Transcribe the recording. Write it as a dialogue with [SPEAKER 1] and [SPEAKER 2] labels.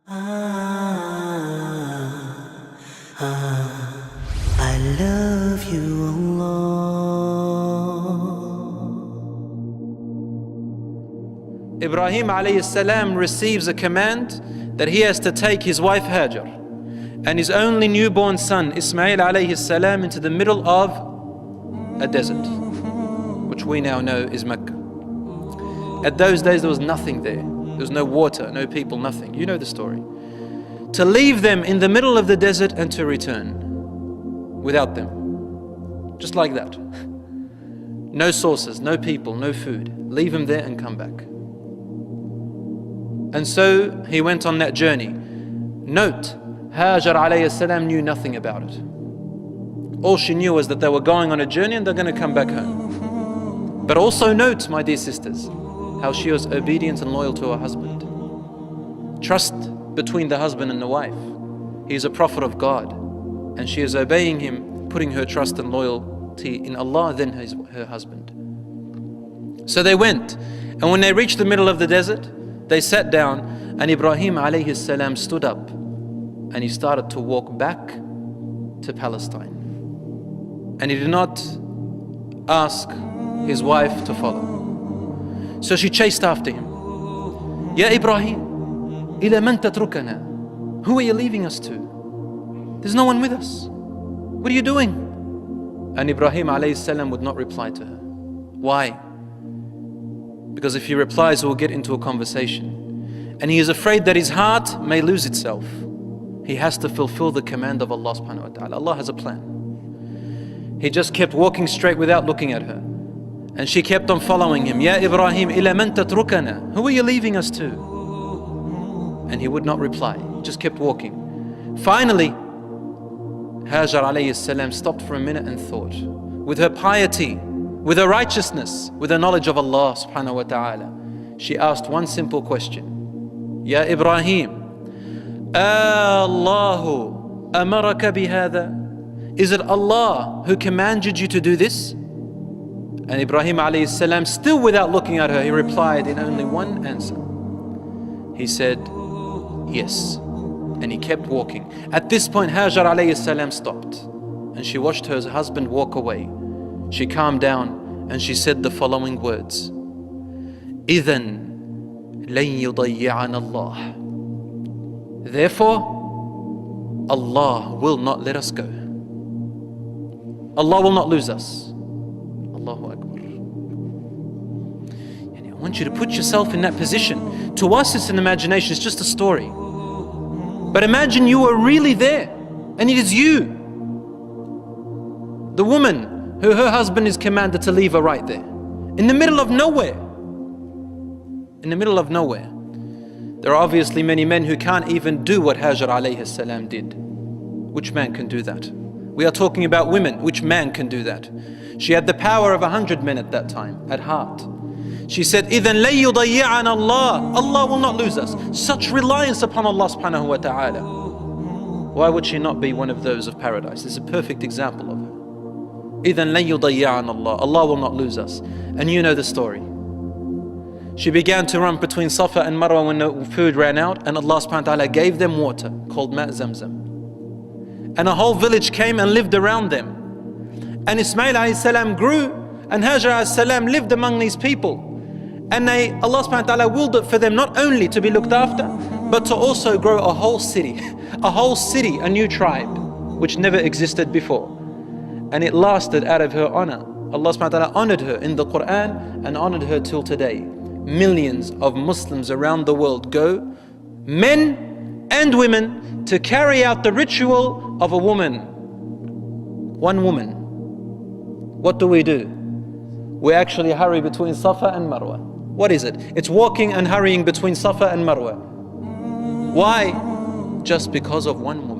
[SPEAKER 1] I love you, Allah.
[SPEAKER 2] Ibrahim alayhi salam receives a command that he has to take his wife Hajar and his only newborn son Ismail alayhi salam into the middle of a desert, which we now know is Makkah. At those days there was nothing there. There was no water, no people, nothing. You know the story. To leave them in the middle of the desert and to return without them. Just like that. No sources, no people, no food. Leave them there and come back. And so he went on that journey. Note, Hajar alayhi salam knew nothing about it. All she knew was that they were going on a journey and they're going to come back home. But also note, my dear sisters, how she was obedient and loyal to her husband. Trust between the husband and the wife. He is a prophet of God, and she is obeying him, putting her trust and loyalty in Allah, then her husband. So they went, and when they reached the middle of the desert, they sat down, and Ibrahim alayhi salam stood up, and he started to walk back to Palestine. And he did not ask his wife to follow. So she chased after him. Ya Ibrahim, ila man tatrukana? Who are you leaving us to? There's no one with us. What are you doing? And Ibrahim alayhi salam would not reply to her. Why? Because if he replies, we'll get into a conversation. And he is afraid that his heart may lose itself. He has to fulfill the command of Allah subhanahu wa ta'ala. Allah has a plan. He just kept walking straight without looking at her. And she kept on following him. Ya Ibrahim, ila man tatrukana? Who are you leaving us to? And he would not reply. He just kept walking. Finally, Hajar alayhi salam stopped for a minute and thought. With her piety, with her righteousness, with her knowledge of Allah subhanahu wa ta'ala, she asked one simple question. Ya Ibrahim, Allahu amaraka bihada? Is it Allah who commanded you to do this? And Ibrahim alayhi salam, still without looking at her, he replied in only one answer. He said, yes. And he kept walking. At this point, Hajar alayhi salam stopped. And she watched her husband walk away. She calmed down and she said the following words. إِذَنْ لَنْ يُضَيِّعَنَ اللَّهِ. Therefore, Allah will not let us go. Allah will not lose us. Allahu Akbar. And I want you to put yourself in that position. To us it's an imagination, it's just a story. But imagine you are really there, and it is you, the woman who her husband is commanded to leave her right there, in the middle of nowhere. In the middle of nowhere. There are obviously many men who can't even do what Hajar alayhi salam did. Which man can do that? We are talking about women. Which man can do that? She had the power of 100 men at that time, at heart. She said, إِذَنْ لَن يُضَيِّعَنَ اللَّهِ. Allah will not lose us. Such reliance upon Allah subhanahu wa ta'ala. Why would she not be one of those of paradise? This is a perfect example of her. إِذَنْ لَن يُضَيِّعَنَ اللَّهِ. Allah will not lose us. And you know the story. She began to run between Safa and Marwa when the food ran out, and Allah subhanahu wa ta'ala gave them water called Zamzam. And a whole village came and lived around them. And Ismail alayhi salam grew, and Hajar alayhi salam lived among these people. And Allah subhanahu wa ta'ala willed it for them not only to be looked after, but to also grow a whole city, a new tribe, which never existed before. And it lasted out of her honor. Allah subhanahu wa ta'ala honored her in the Quran and honored her till today. Millions of Muslims around the world go, men and women, to carry out the ritual of a woman. One woman. What do? We actually hurry between Safa and Marwa. What is it? It's walking and hurrying between Safa and Marwa. Why? Just because of one woman.